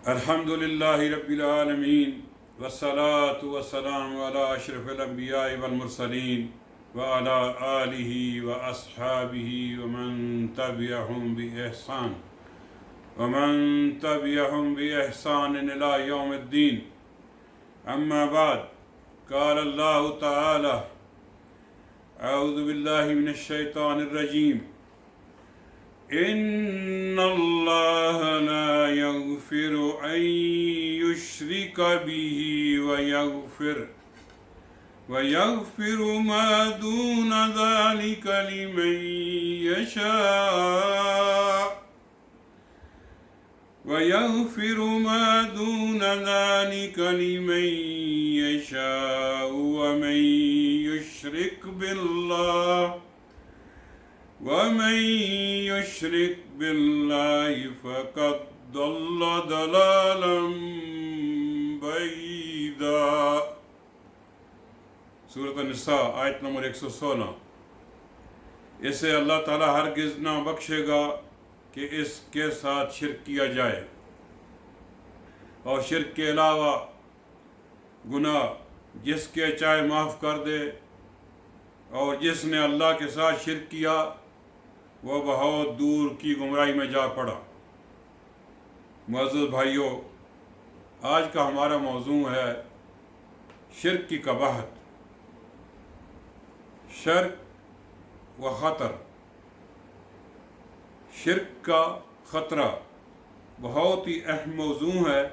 الحمد للہ رب العالمین والصلاة والسلام علی اشرف الانبیاء والمرسلین وعلی آلہ واصحابہ ومن تبعہم بإحسان إلی یوم الدین. اما بعد، قال اللہ تعالی اعوذ باللہ من الشیطان الرجیم ان اللہ لا یغفر ان یشرک به ویغفر ما دون ذلک لمن یشاء ومن یشرک باللہ فقد ضل ضلالا بعیدا. سورۃ النساء آیت نمبر 116. اسے اللہ تعالیٰ ہرگز نہ بخشے گا کہ اس کے ساتھ شرک کیا جائے، اور شرک کے علاوہ گناہ جس کے چاہے معاف کر دے، اور جس نے اللہ کے ساتھ شرک کیا وہ بہت دور کی گمراہی میں جا پڑا. معزز بھائیوں، آج کا ہمارا موضوع ہے شرک کی قباحت، شرک و خطر. شرک کا خطرہ بہت ہی اہم موضوع ہے.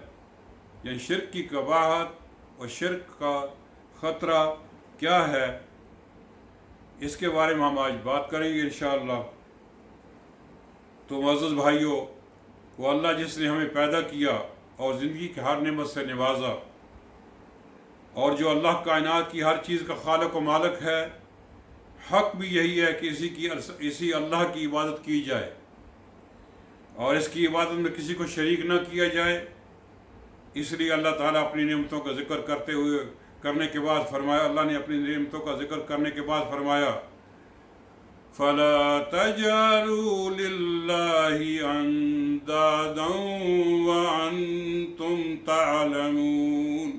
یعنی شرک کی قباحت اور شرک کا خطرہ کیا ہے، اس کے بارے میں ہم آج بات کریں گے انشاءاللہ. تو معزز بھائیوں، وہ اللہ جس نے ہمیں پیدا کیا اور زندگی کی ہر نعمت سے نوازا، اور جو اللہ کائنات کی ہر چیز کا خالق و مالک ہے، حق بھی یہی ہے کہ اسی اللہ کی عبادت کی جائے، اور اس کی عبادت میں کسی کو شریک نہ کیا جائے. اس لیے اللہ تعالیٰ اپنی نعمتوں کا ذکر کرنے کے بعد فرمایا، اللہ نے اپنی نعمتوں کا ذکر کرنے کے بعد فرمایا فَلَا تَجْعَلُوا لِلَّهِ أَنْدَادًا وَأَنْتُمْ تَعْلَمُونَ.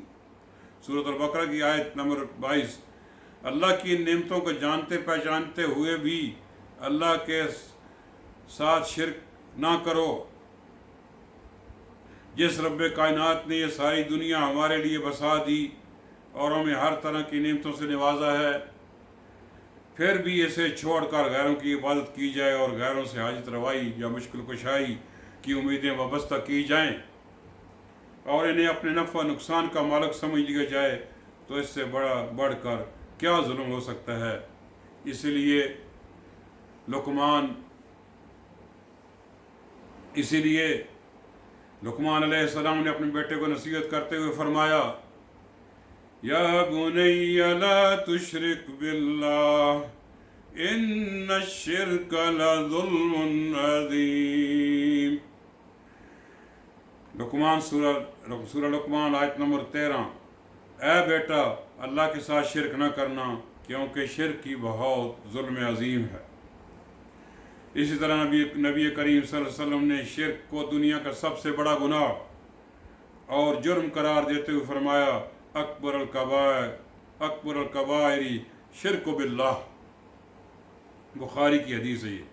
سورۃ البقرہ کی آیت نمبر 22. اللہ کی نعمتوں کو جانتے پہچانتے ہوئے بھی اللہ کے ساتھ شرک نہ کرو. جس رب کائنات نے یہ ساری دنیا ہمارے لیے بسا دی اور ہمیں ہر طرح کی نعمتوں سے نوازا ہے، پھر بھی اسے چھوڑ کر غیروں کی عبادت کی جائے اور غیروں سے حاجت روائی یا مشکل کشائی کی امیدیں وابستہ کی جائیں اور انہیں اپنے نفع و نقصان کا مالک سمجھ لیا جائے، تو اس سے بڑھ کر کیا ظلم ہو سکتا ہے. اسی لیے لقمان علیہ السلام نے اپنے بیٹے کو نصیحت کرتے ہوئے فرمایا، یا بنی لا تشرک باللہ ان الشرک لظلم عظیم. سورہ لقمان آیت نمبر 13. اے بیٹا، اللہ کے ساتھ شرک نہ کرنا، کیونکہ شرک کی بہت ظلم عظیم ہے. اسی طرح نبی کریم صلی اللہ علیہ وسلم نے شرک کو دنیا کا سب سے بڑا گناہ اور جرم قرار دیتے ہوئے فرمایا، اکبر الکبائر شرک باللہ. بخاری کی حدیث ہے یہ.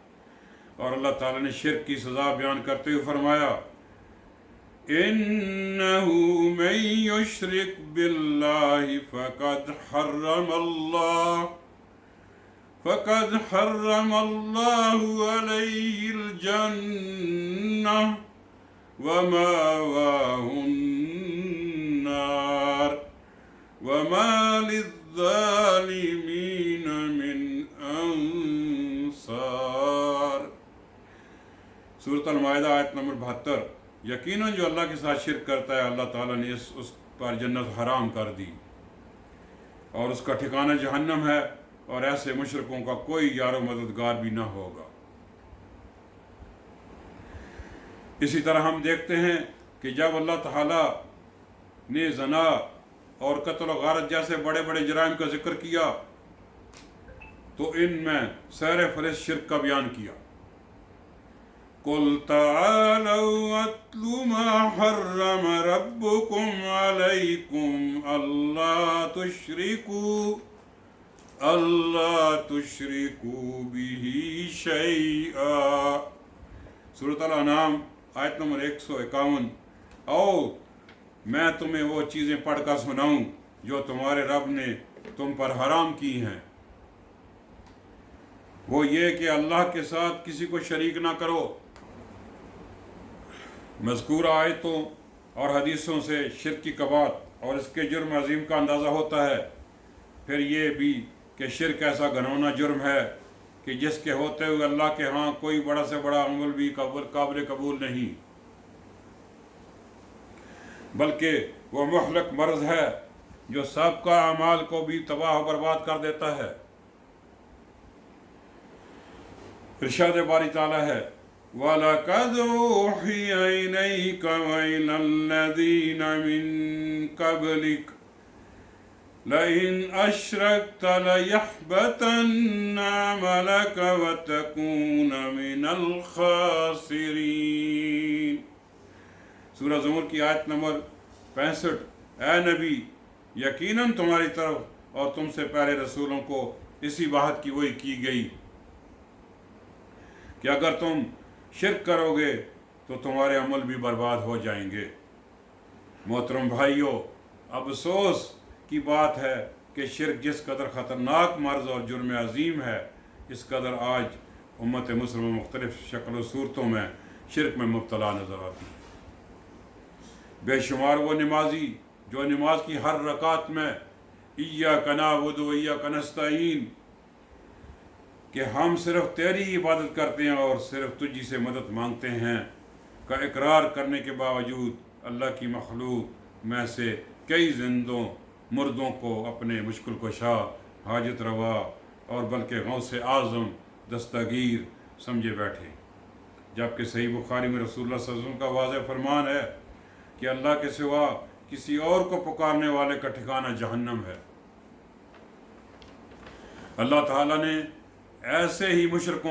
اور اللہ تعالیٰ نے شرک کی سزا بیان کرتے ہوئے فرمایا، انہ من یشرک باللہ فقد حرم اللہ علیہ الجنہ ومأواہ النار وما للظالمین من انصار. سورۃ المائدہ آیت نمبر 72. یقیناً جو اللہ کے ساتھ شرک کرتا ہے، اللہ تعالیٰ نے اس پر جنت حرام کر دی، اور اس کا ٹھکانہ جہنم ہے، اور ایسے مشرکوں کا کوئی یار و مددگار بھی نہ ہوگا. اسی طرح ہم دیکھتے ہیں کہ جب اللہ تعالیٰ نے زنا اور قتل و غارت جیسے بڑے بڑے جرائم کا ذکر کیا تو ان میں سیر فہرست شرک کا بیان کیا. قل تعالوا اتل ما حرم ربكم عليكم اللہ تشرکوا به شیئا۔ سورۃ الانعام آیت نمبر 151۔ آؤ میں تمہیں وہ چیزیں پڑھ کر سناؤں جو تمہارے رب نے تم پر حرام کی ہیں، وہ یہ کہ اللہ کے ساتھ کسی کو شریک نہ کرو۔ مذکورہ آیتوں اور حدیثوں سے شرک کی کباہت اور اس کے جرم عظیم کا اندازہ ہوتا ہے۔ پھر یہ بھی کہ شرک ایسا گھناؤنا جرم ہے کہ جس کے ہوتے ہوئے اللہ کے ہاں کوئی بڑا سے بڑا عمل بھی قابل قبول نہیں، بلکہ وہ مہلک مرض ہے جو سابقہ اعمال کو بھی تباہ و برباد کر دیتا ہے۔ ارشاد باری تعالیٰ ہے وَلَقَدْ أُوحِيَ إِلَيْكَ وَإِلَى الَّذِينَ مِن قَبْلِكَ لَئِنْ أَشْرَكْتَ لَيَحْبَطَنَّ عَمَلُكَ وَتَكُونَ مِنَ الْخَاسِرِينَ۔ سورہ زمر کی آیت نمبر 65۔ اے نبی، یقیناً تمہاری طرف اور تم سے پہلے رسولوں کو اسی بات کی وحی کی گئی کہ اگر تم شرک کرو گے تو تمہارے عمل بھی برباد ہو جائیں گے۔ محترم بھائیوں، افسوس کی بات ہے کہ شرک جس قدر خطرناک مرض اور جرم عظیم ہے، اس قدر آج امت مسلمہ مختلف شکل و صورتوں میں شرک میں مبتلا نظر آتی ہے۔ بے شمار وہ نمازی جو نماز کی ہر رکعت میں ایاک نعبد و ایاک نستعین کہ ہم صرف تیری عبادت کرتے ہیں اور صرف تجھی سے مدد مانگتے ہیں کا اقرار کرنے کے باوجود اللہ کی مخلوق میں سے کئی زندوں مردوں کو اپنے مشکل کشا، حاجت روا اور بلکہ غوث اعظم دستگیر سمجھے بیٹھے، جبکہ صحیح بخاری میں رسول اللہ صلی اللہ علیہ وسلم کا واضح فرمان ہے کہ اللہ کے سوا کسی اور کو پکارنے والے کا ٹھکانہ جہنم ہے۔ اللہ تعالیٰ نے ایسے مشرک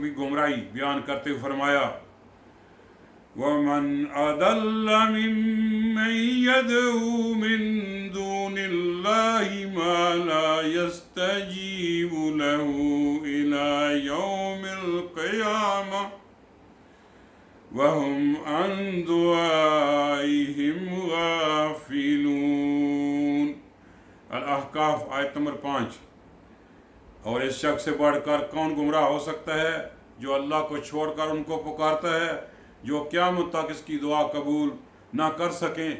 کی گمراہی بیان کرتے ہوئے فرمایا وَمَنْ أَضَلَّ مِمَّنْ يَدْعُو مِن دُونِ اللَّهِ مَا لَا يَسْتَجِيبُ لَهُ إِلَى يَوْمِ الْقِيَامَةِ وَهُمْ عَنْ دُعَائِهِمْ غَافِلُونَ۔ الاحقاف آیت نمبر 5۔ اور اس شخص سے بڑھ کر کون گمراہ ہو سکتا ہے جو اللہ کو چھوڑ کر ان کو پکارتا ہے جو قیامت تک اس کی دعا قبول نہ کر سکیں،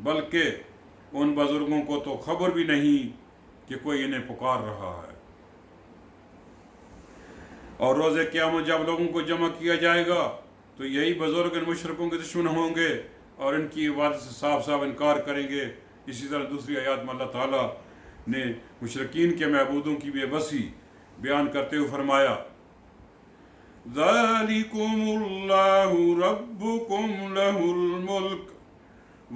بلکہ ان بزرگوں کو تو خبر بھی نہیں کہ کوئی انہیں پکار رہا ہے۔ اور روز قیامت جب لوگوں کو جمع کیا جائے گا تو یہی بزرگ ان مشرکوں کے دشمن ہوں گے اور ان کی عبادت سے صاف صاف انکار کریں گے۔ اسی طرح دوسری آیات میں اللہ تعالیٰ نے مشرکین کے معبودوں کی بے بسی بیان کرتے ہوئے فرمایا ذَلِكُمُ اللَّهُ رَبُّكُمْ لَهُ الْمُلْكُ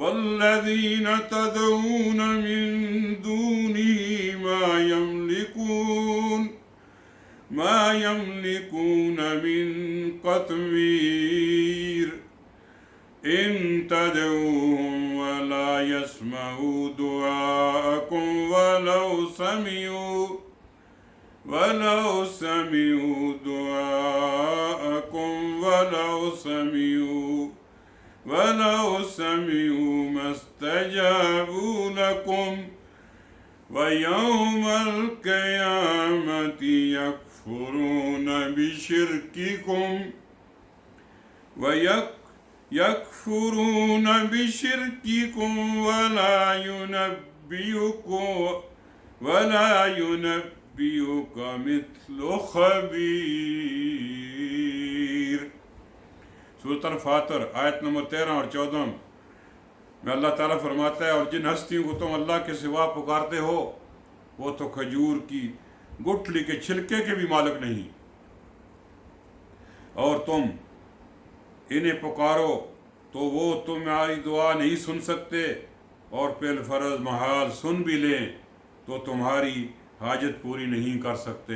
وَالَّذِينَ تَدْعُونَ مِن دُونِهِ مَا يَمْلِكُونَ مِن قَطْمِيرٍ إِن تَدْعُوهُمْ وَلَا يَسْمَعُوا دُعَاءَكُمْ وَلَوْ سَمِعُوا دُعَاءَكُمْ وَلَوْ سَمِعُوا مَا اسْتَجَابُوا لَكُمْ وَيَوْمَ الْقِيَامَةِ يَكْفُرُونَ بِشِرْكِكُمْ وَلَا يُنَبِّئُكَ مِثْلُ خَبِيرٍ۔ سورۃ الفاتر آیت نمبر 13 اور 14 میں اللہ تعالیٰ فرماتا ہے اور جن ہستیوں کو تم اللہ کے سوا پکارتے ہو وہ تو کھجور کی گٹھلی کے چھلکے کے بھی مالک نہیں، اور تم انہیں پکارو تو وہ تمہاری دعا نہیں سن سکتے، اور پھر فرض محال سن بھی لیں تو تمہاری حاجت پوری نہیں کر سکتے۔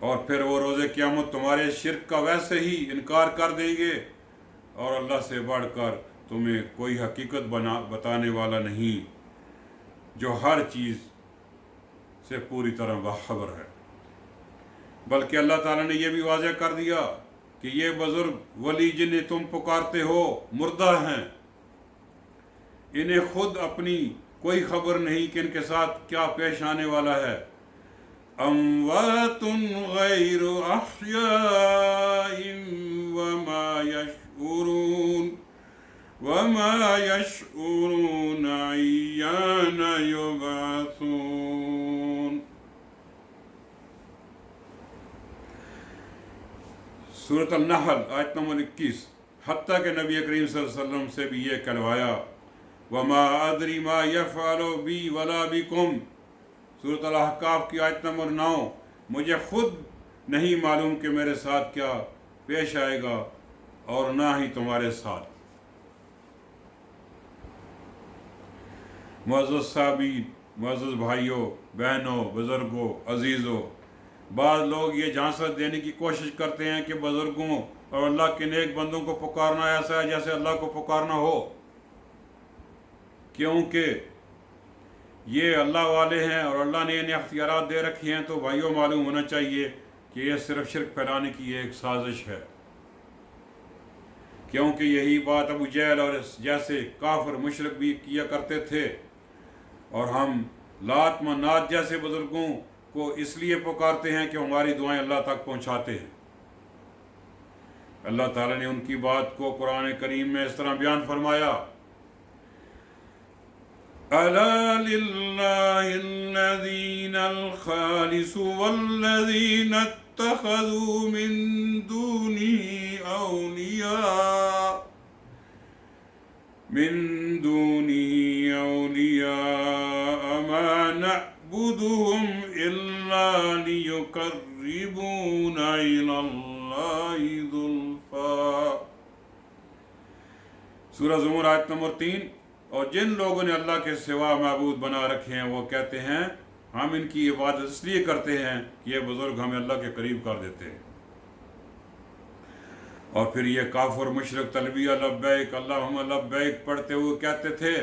اور پھر وہ روز قیامت تمہارے شرک کا ویسے ہی انکار کر دیں گے، اور اللہ سے بڑھ کر تمہیں کوئی حقیقت بتانے والا نہیں جو ہر چیز سے پوری طرح باخبر ہے۔ بلکہ اللہ تعالیٰ نے یہ بھی واضح کر دیا کہ یہ بزرگ ولی جنہیں تم پکارتے ہو مردہ ہیں، انہیں خود اپنی کوئی خبر نہیں کہ ان کے ساتھ کیا پیش آنے والا ہے۔ اموات غیر احیاء وما یشعرون ایان یبعثون۔ سورۃ النحل آیت نمبر 21۔ حتیٰ کہ نبی کریم صلی اللہ علیہ وسلم سے بھی یہ کہلوایا، وما ادری ما یفعل بی ولا بکم۔ سورۃ الاحقاف کی آیت نمبر 9۔ مجھے خود نہیں معلوم کہ میرے ساتھ کیا پیش آئے گا اور نہ ہی تمہارے ساتھ۔ معزز صحابی، معزز بھائیوں، بہنوں، بزرگوں، عزیزوں، بعض لوگ یہ جھانسا دینے کی کوشش کرتے ہیں کہ بزرگوں اور اللہ کے نیک بندوں کو پکارنا ایسا ہے جیسے اللہ کو پکارنا ہو، کیونکہ یہ اللہ والے ہیں اور اللہ نے انہیں اختیارات دے رکھے ہیں۔ تو بھائیوں معلوم ہونا چاہیے کہ یہ صرف شرک پھیلانے کی ایک سازش ہے، کیونکہ یہی بات ابو جہل اور جیسے کافر مشرک بھی کیا کرتے تھے، اور ہم لات منات جیسے بزرگوں کو اس لیے پکارتے ہیں کہ ہماری دعائیں اللہ تک پہنچاتے ہیں۔ اللہ تعالیٰ نے ان کی بات کو قرآن کریم میں اس طرح بیان فرمایا، الا للہ الذین الخالص والذین اتخذوا من دونہ اولیاء ما نعبدهم الا لیقربونا الی اللہ زلفی۔ سورہ زمر آیت نمبر 3۔ اور جن لوگوں نے اللہ کے سوا معبود بنا رکھے ہیں وہ کہتے ہیں ہم ان کی عبادت اس لیے کرتے ہیں کہ یہ بزرگ ہمیں اللہ کے قریب کر دیتے ہیں۔ اور پھر یہ کافر مشرک تلبیہ لبیک اللہم لبیک پڑھتے ہوئے کہتے تھے،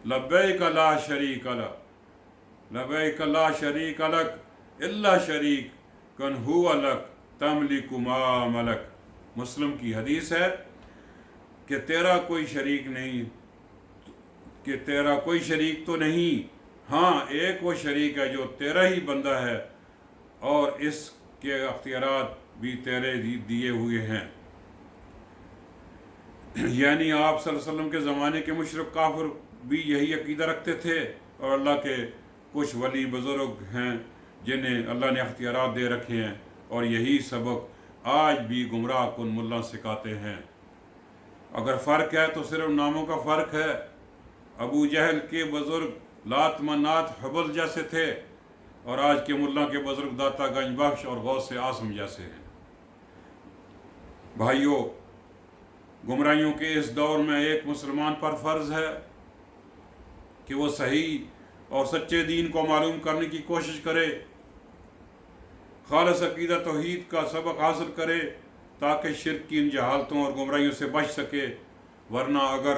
لبیک لا شریک لک، لبیک لا شریک لک الا شریک کن ہوا لک تملک ما ملک۔ مسلم کی حدیث ہے کہ تیرا کوئی شریک نہیں، کہ تیرا کوئی شریک تو نہیں، ہاں ایک وہ شریک ہے جو تیرا ہی بندہ ہے اور اس کے اختیارات بھی تیرے دیے ہوئے ہیں۔ یعنی آپ صلی اللہ علیہ وسلم کے زمانے کے مشرک کافر بھی یہی عقیدہ رکھتے تھے، اور اللہ کے کچھ ولی بزرگ ہیں جنہیں اللہ نے اختیارات دے رکھے ہیں، اور یہی سبق آج بھی گمراہ کن ملا سکھاتے ہیں۔ اگر فرق ہے تو صرف ناموں کا فرق ہے۔ ابو جہل کے بزرگ لات منات حبل جیسے تھے، اور آج کے ملا کے بزرگ داتا گنج بخش اور غوث اعظم جیسے ہیں۔ بھائیوں، گمراہیوں کے اس دور میں ایک مسلمان پر فرض ہے کہ وہ صحیح اور سچے دین کو معلوم کرنے کی کوشش کرے، خالص عقیدہ توحید کا سبق حاصل کرے تاکہ شرک کی ان جہالتوں اور گمراہیوں سے بچ سکے، ورنہ اگر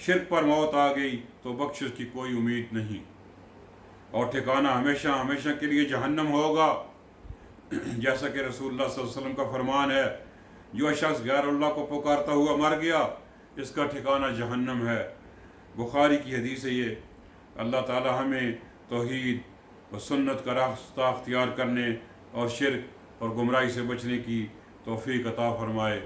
شرک پر موت آ گئی تو بخشش کی کوئی امید نہیں، اور ٹھکانہ ہمیشہ ہمیشہ کے لیے جہنم ہوگا۔ جیسا کہ رسول اللہ صلی اللہ علیہ وسلم کا فرمان ہے، جو شخص غیر اللہ کو پکارتا ہوا مر گیا اس کا ٹھکانہ جہنم ہے۔ بخاری کی حدیث ہے یہ۔ اللہ تعالی ہمیں توحید و سنت کا راستہ اختیار کرنے اور شرک اور گمراہی سے بچنے کی توفیق عطا فرمائے،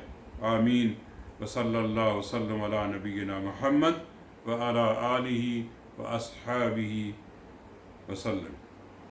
آمین۔ وصلی اللہ وسلم علی نبینا محمد وعلی آلہ واصحابہ وسلم۔